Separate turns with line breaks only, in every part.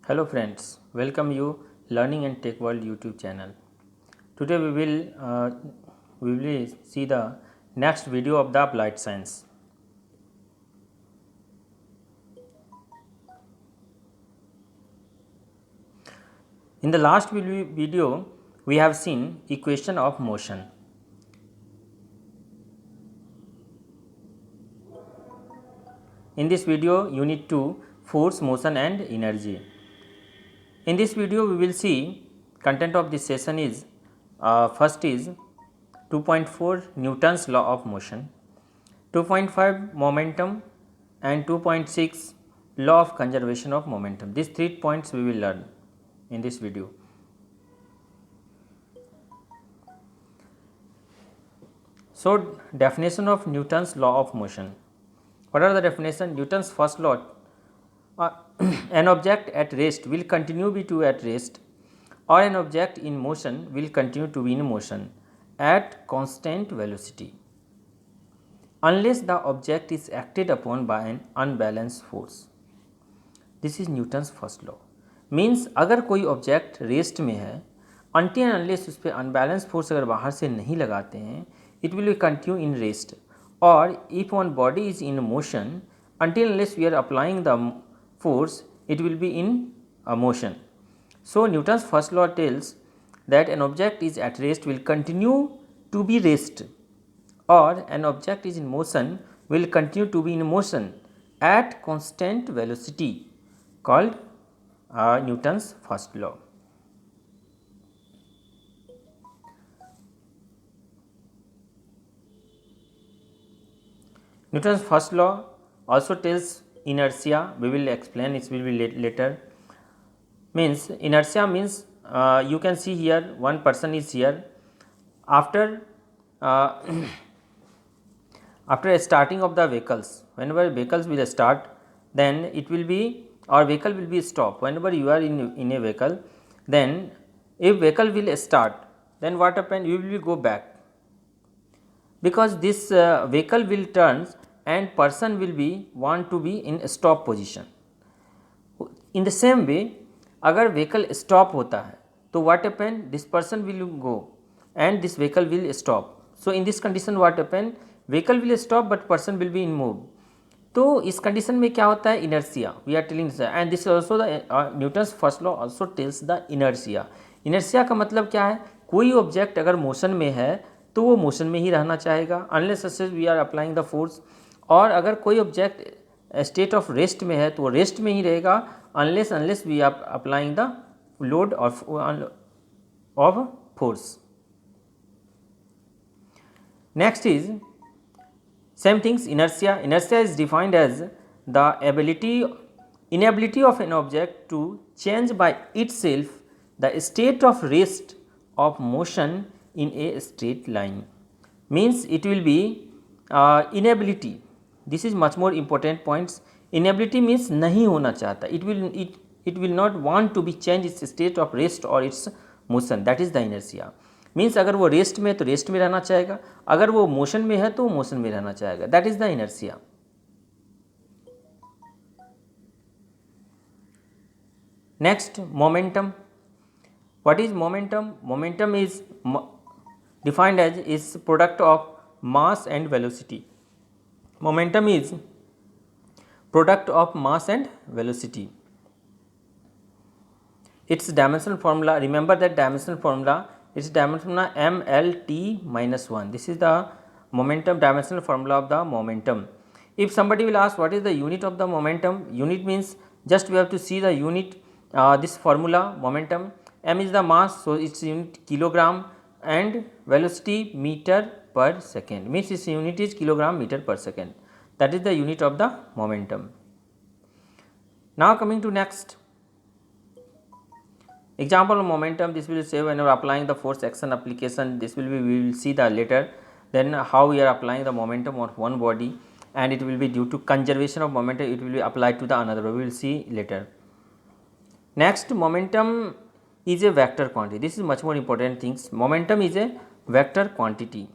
Hello friends, welcome you Learning and Tech World YouTube channel. Today we will see the next video of the applied science. In the last video we have seen equation of motion. In this video unit 2 force, motion and energy. In this video we will see content of this session is first is 2.4 Newton's law of motion, 2.5 momentum and 2.6 law of conservation of momentum. These 3 points we will learn in this video. So, definition of Newton's law of motion. What are the definition? Newton's first law, an object at rest will continue to be at rest, or an object in motion will continue to be in motion at constant velocity unless the object is acted upon by an unbalanced force. This is Newton's first law. Means अगर कोई object rest में है, until and unless उस पर unbalance force अगर बाहर से नहीं लगाते हैं, it will be continue in rest. और if one body is in motion, until unless we are applying the force, it will be in a motion. So, Newton's first law tells that an object is at rest will continue to be rest, or an object is in motion will continue to be in motion at constant velocity, called Newton's first law. Newton's first law also tells inertia. We will explain, it will be later. Means inertia means you can see here one person is here after after starting of the vehicles. Whenever vehicles will start, then it will be, or vehicle will be stopped. Whenever you are in a vehicle, then if vehicle will start, then what happen? You will go back, because this vehicle will turns and person will be want to be in stop position. In the same way, अगर vehicle stop होता है तो what happen? This person will go and this vehicle will stop. So in this condition what happen? Vehicle will stop but person will be in move. तो इस condition में क्या होता है? Inertia. We are telling this, and this also the Newton's first law also tells the inertia. Inertia का मतलब क्या है? कोई ऑब्जेक्ट अगर मोशन में है तो वो मोशन में ही रहना चाहेगा unless we are applying the force. और अगर कोई ऑब्जेक्ट स्टेट ऑफ रेस्ट में है तो वो रेस्ट में ही रहेगा unless we are applying the load of force. Next is same things, inertia. Inertia is defined as the inability of an object to change by itself the state of rest of motion in a straight line. Means it will be inability. This is much more important points. Inability means नहीं होना चाहता. It will not want to be change its state of rest or its motion. That is the inertia. Means अगर वो rest में है तो rest में रहना चाहेगा, अगर वो मोशन में है तो वो मोशन में रहना चाहेगा. That is the inertia. Next, momentum. What is momentum? Momentum is defined as is product of mass and velocity. Momentum is product of mass and velocity. It's dimensional formula, remember that dimensional formula, its dimension mlt minus 1. This is the momentum dimensional formula of the momentum. If somebody will ask what is the unit of the momentum, unit means just we have to see the unit, this formula momentum. M is the mass, so its unit kilogram, and velocity meter per second, means its unit is kilogram meter per second. That is the unit of the momentum. Now coming to next example of momentum. This will say when you are applying the force action application, this will be, we will see the later, then how we are applying the momentum of one body, and it will be due to conservation of momentum, it will be applied to the another, we will see later. Next, momentum is a vector quantity. This is much more important things. Momentum is a vector quantity.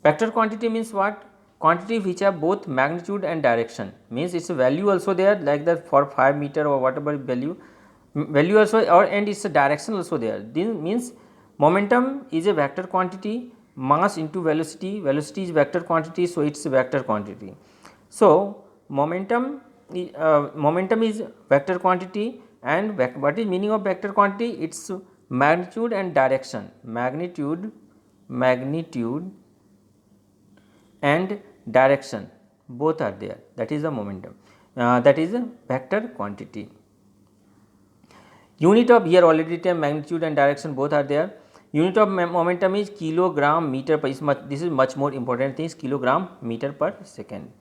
Vector quantity means what? quantity which have both magnitude and direction, means its value also there, like that for 5 meter or whatever value also, or and its direction also there. This means momentum is a vector quantity, mass into velocity, velocity is vector quantity, so it is a vector quantity. So momentum is vector quantity, and what is meaning of vector quantity? Its magnitude and direction, magnitude and direction both are there, that is the momentum, that is a vector quantity. Unit of, here already written, magnitude and direction both are there. Unit of momentum is kilogram meter per, this is much more important thing, kilogram meter per second.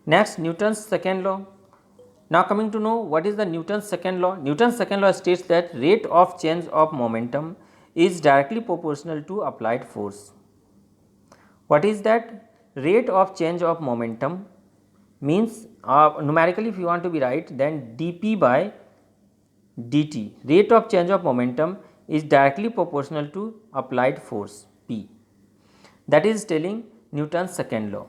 Next, Newton's second law. Now coming to know what is the Newton's second law. Newton's second law states that rate of change of momentum is directly proportional to applied force. What is that? Rate of change of momentum means, numerically if you want to be right, then dp by dt, rate of change of momentum, is directly proportional to applied force P. That is telling Newton's second law.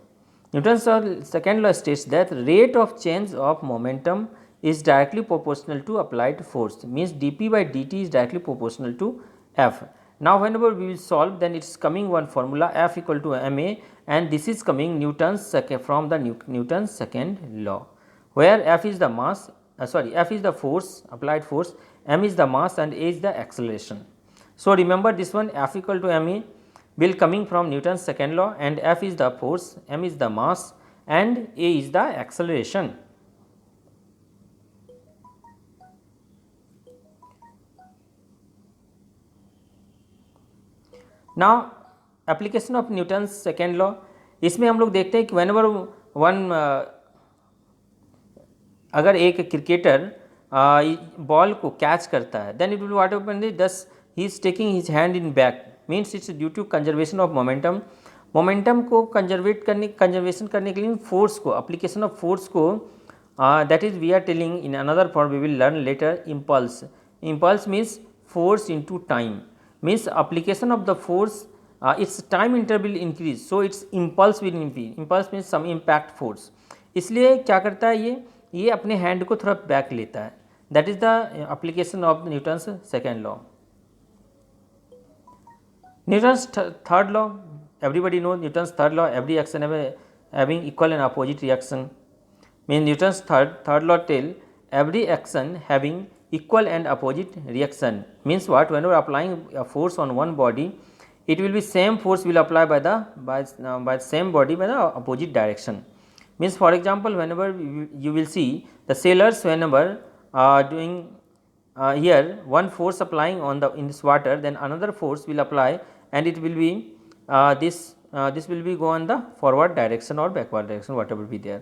Newton's second law states that rate of change of momentum is directly proportional to applied force, means dp by dt is directly proportional to F. Now whenever we will solve, then it is coming one formula, F equal to ma, and this is coming Newton's from the Newton's second law, where F is the mass, F is the force, applied force, m is the mass, and a is the acceleration. So remember this one, F equal to ma will coming from Newton's second law, and F is the force, m is the mass, and a is the acceleration. Now application of Newton's second law, इसमें हम लोग देखते हैं कि whenever one अगर एक cricketer ball को catch करता है, then it will what happen, thus he is taking his hand in back, means it's due to conservation of momentum. Momentum को कंजर्वेशन करने के लिए फोर्स को, अप्लीकेशन ऑफ फोर्स को, that is we are telling in another form, we will learn later, impulse. Impulse means force into time, means application of the force, its time interval will increase, so its impulse will increase. Impulse means some impact force. इसलिए क्या करता है ये अपने hand को थोड़ा back लेता है. That is the application of Newton's second law. Newton's third law, everybody know Newton's third law, every action having equal and opposite reaction. Means Newton's third law tell every action having equal and opposite reaction, means what, whenever applying a force on one body, it will be same force will apply by the same body by the opposite direction. Means for example, whenever you will see the sailors, whenever doing here one force applying on the in this water, then another force will apply, and it will be this will be go on the forward direction or backward direction, whatever be there.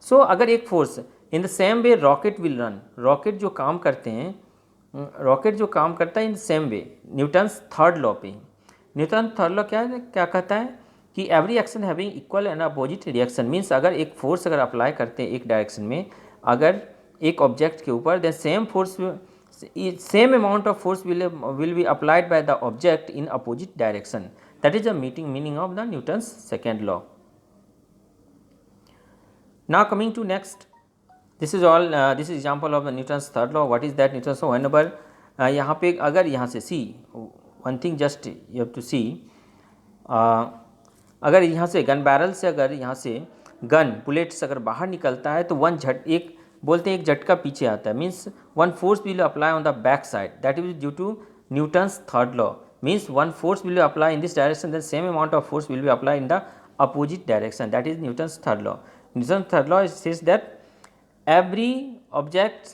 So अगर एक force in the same way rocket will run, rocket जो काम करते हैं, rocket जो काम करता है in same way, Newton's third law पे. न्यूटन थर्ड लॉ क्या कहता है कि every action having equal and opposite reaction, means अगर एक फोर्स अगर अप्लाई करते हैं एक डायरेक्शन में, अगर एक ऑब्जेक्ट के ऊपर, then same force, same amount of force will be applied by the object in opposite direction. That is the meaning of the Newton's second law. Now coming to next, this is all this is example of the Newton's third law. What is that Newton's? So whenever यहाँ पे अगर यहाँ से see one thing, just you have to see, अगर यहाँ से gun barrel से, अगर यहाँ से गन बुलेट्स अगर बाहर निकलता है, तो एक बोलते हैं एक झटका पीछे आता है, means one force will apply on the back side, that is due to Newton's third law. Means one force will apply in this direction, then same amount of force will be apply in the opposite direction, that is Newton's third law. Newton's third law says that every object,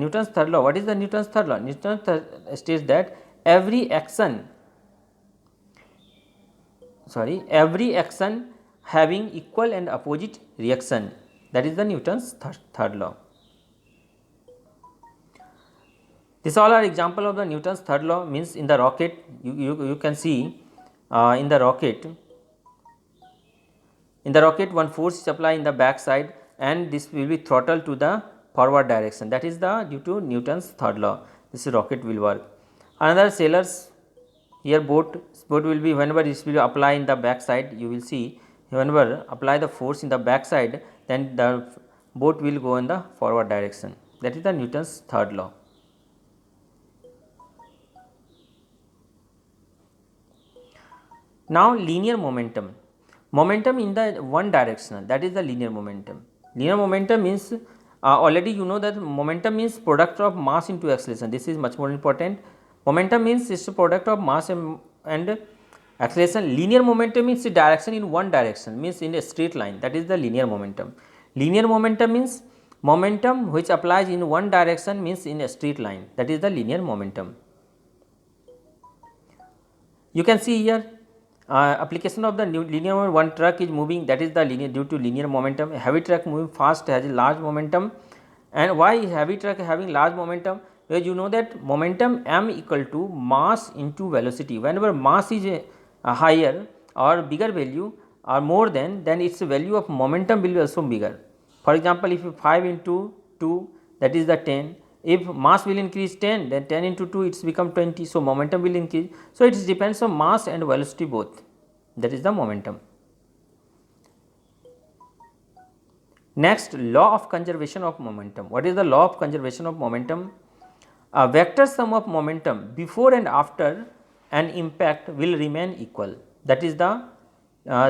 Newton's third law. What is the Newton's third law? Newton's states that every action having equal and opposite reaction, that is the Newton's third law. This all are example of the Newton's third law. Means in the rocket, you can see in the rocket one force is applied in the back side, and this will be throttle to the forward direction, that is the due to Newton's third law. This rocket will work. Another sailors here boat will be, whenever it will apply in the back side, you will see whenever apply the force in the back side, then the boat will go in the forward direction. That is the Newton's third law. Now linear momentum. Momentum in the one directional, that is the linear momentum. Linear momentum means already you know that momentum means product of mass into acceleration. This is much more important. Momentum means it's a product of mass and acceleration. Linear momentum means the direction in one direction, means in a straight line, that is the linear momentum. Linear momentum means momentum which applies in one direction, means in a straight line, that is the linear momentum. You can see here application of the linear momentum. One truck is moving, that is the linear, due to linear momentum. A heavy truck moving fast has a large momentum. And why heavy truck having large momentum? Because you know that momentum m equal to mass into velocity. Whenever mass is a higher or bigger value or more than, then its value of momentum will be also bigger. For example, if you 5 into 2, that is the 10. If mass will increase 10, then 10 into 2 it's become 20. So momentum will increase. So it depends on mass and velocity both. That is the momentum. Next, law of conservation of momentum. What is the law of conservation of momentum? A vector sum of momentum before and after an impact will remain equal. That is the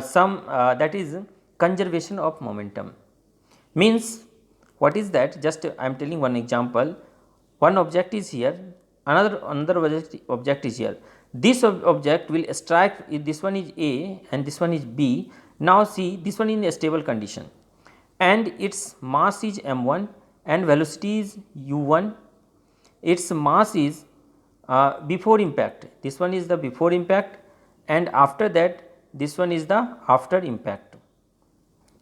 sum, that is conservation of momentum. Means what is that? Just I am telling one example. One object is here, another object is here. This object will strike, if this one is A and this one is B. Now see, this one is in a stable condition and its mass is m1 and velocity is u1. Its mass is before impact, this one is the before impact, and after that this one is the after impact.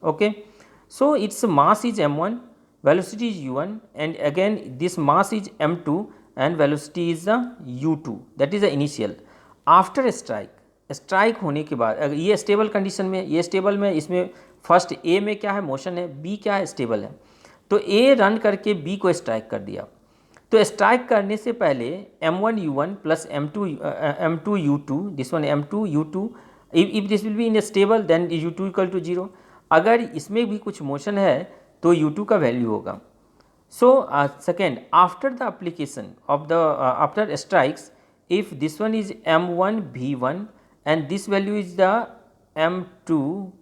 Okay. So its mass is m1, velocity is u1, and again this mass is m2 and velocity is the u2, that is the initial. After strike होने के बाद ये stable condition में, ये stable में, इसमें first A में क्या है, मोशन है, बी क्या है, स्टेबल है. तो ए रन करके बी को स्ट्राइक कर दिया. तो स्ट्राइक करने से पहले m1 u1 plus m2 u2, this one m2 u2, if this will be in stable then u2 equal to 0. अगर इसमें भी कुछ मोशन है तो u2 का वैल्यू होगा. So second, after the application of the after strikes, if this one is m1 v1 and this value is the m2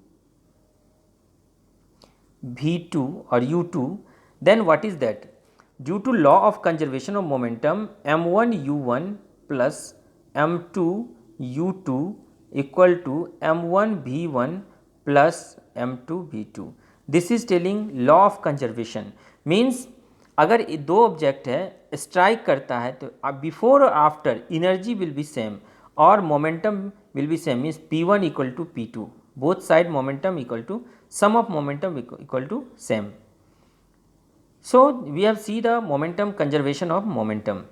v2 or u2, then what is that? Due to law of conservation of momentum, m1 u1 plus m2 u2 equal to m1 v1 plus m2 v2. This is telling law of conservation. Means अगर दो object है strike करता है तो before और after energy will be same और momentum will be same. Means p1 equal to p2, both side momentum equal to sum of momentum equal to same. So we have see the momentum conservation of momentum.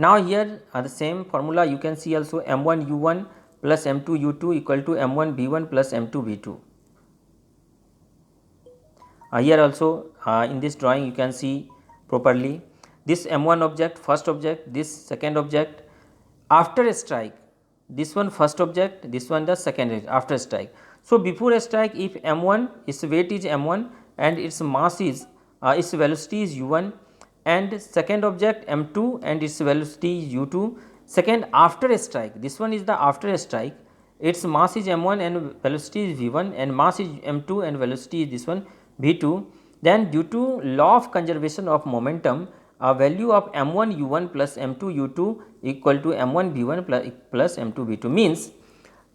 Now here the same formula you can see also m1 u1 plus m2 u2 equal to m1 v1 plus m2 v2. Here also in this drawing you can see properly this m1 object, first object, this second object. After a strike, this one first object, this one the second after strike. So before a strike, if m1, its weight is m1 and its mass is its velocity is u1, and second object m2 and its velocity is u2. Second, after a strike, this one is the after a strike, its mass is m1 and velocity is v1 and mass is m2 and velocity is this one v2. Then due to law of conservation of momentum, a value of m1 u1 plus m2 u2 equal to m1 v1 plus m2 v2, means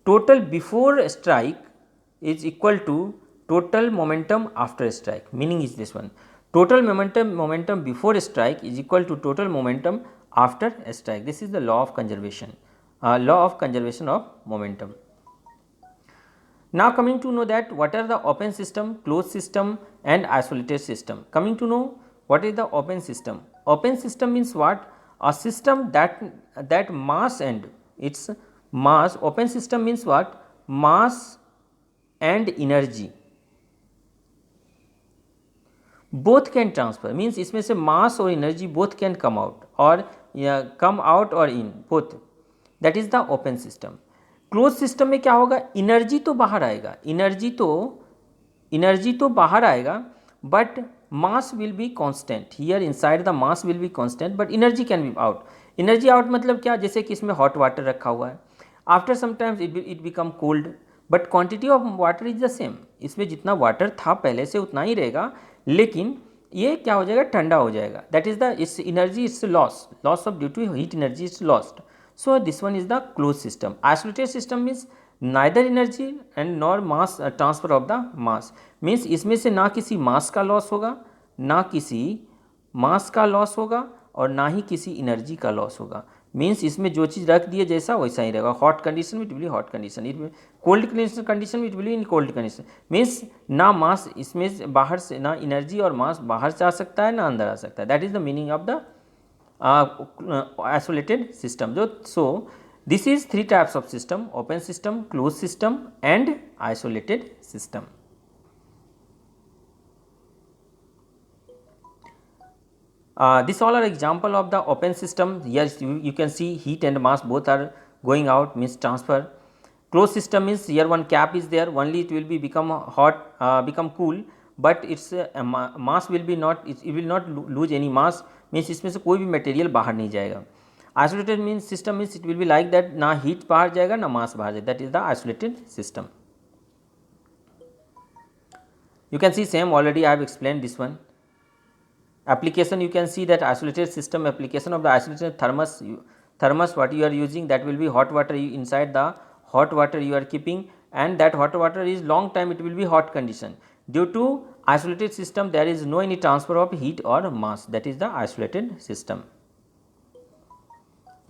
total before strike is equal to total momentum after strike. Meaning is this one, total momentum before strike is equal to total momentum after strike. This is the law of conservation, law of conservation of momentum. Now coming to know that what are the open system, closed system and isolated system. Coming to know what is the open system. Open system means what? A system that mass and its mass, open system means what? Mass and energy both can transfer, means इसमें से mass और energy both can come out or come out or in both. That is the open system. Close system में क्या होगा, energy तो बाहर आएगा, energy तो बाहर आएगा, but mass will be constant here inside, the mass will be constant but energy can be out. Energy out मतलब क्या, जैसे कि इसमें हॉट वाटर रखा हुआ है, after some times it become cold but quantity of water is the same. इसमें जितना वाटर था पहले से उतना ही रहेगा, लेकिन ये क्या हो जाएगा, ठंडा हो जाएगा। That is the it's energy it's loss of due to heat energy is lost. So this one is the closed system. Isolated system means neither energy and nor mass transfer of the mass, means इसमें से ना किसी मास का loss होगा, ना किसी मास का loss होगा, और ना ही किसी एनर्जी का लॉस होगा। मीन्स इसमें जो चीज़ रख दिए जैसा वैसा ही रहेगा। हॉट कंडीशन में it will be hot condition, it cold condition में it will be in cold condition. Means ना मास इसमें बाहर से, ना एनर्जी और मास बाहर से आ सकता है, ना अंदर आ सकता है। That is the meaning of the isolated system. So this is three types of system: open system, closed system and isolated system. This all are example of the open system. Yes, you can see heat and mass both are going out, means transfer. Closed system means here one cap is there, only it will be become hot, become cool, but its mass will be not, it will not lose any mass, means इसमें से कोई भी material बाहर नहीं जाएगा। Isolated means system means it will be like that, ना heat बाहर जाएगा ना मास बाहर जाएगा। That is the isolated system. You can see same, already I have explained this one. Application, you can see that isolated system application of the isolated thermos what you are using, that will be hot water, inside the hot water you are keeping, and that hot water is long time it will be hot condition. Due to isolated system there is no any transfer of heat or mass, that is the isolated system.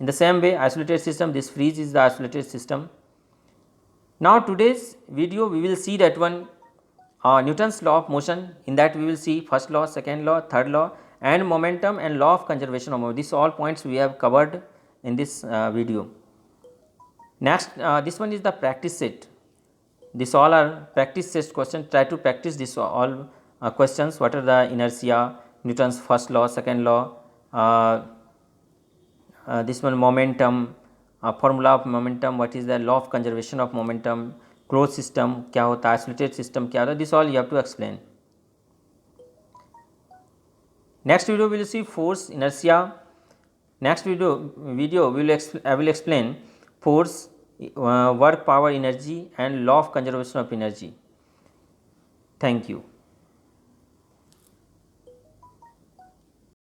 In the same way, isolated system, this freeze is the isolated system. Now today's video we will see that one Newton's law of motion. In that we will see first law, second law, third law, and momentum and law of conservation of momentum. These all points we have covered in this video. Next, this one is the practice set. This all are practice set questions. Try to practice this all questions. What are the inertia, Newton's first law, second law, this one momentum, formula of momentum, what is the law of conservation of momentum, closed system क्या होता है, isolated system क्या होता है, this all you have to explain. Next video we will see force, inertia. Next video I will explain force, work, power, energy and law of conservation of energy. Thank you.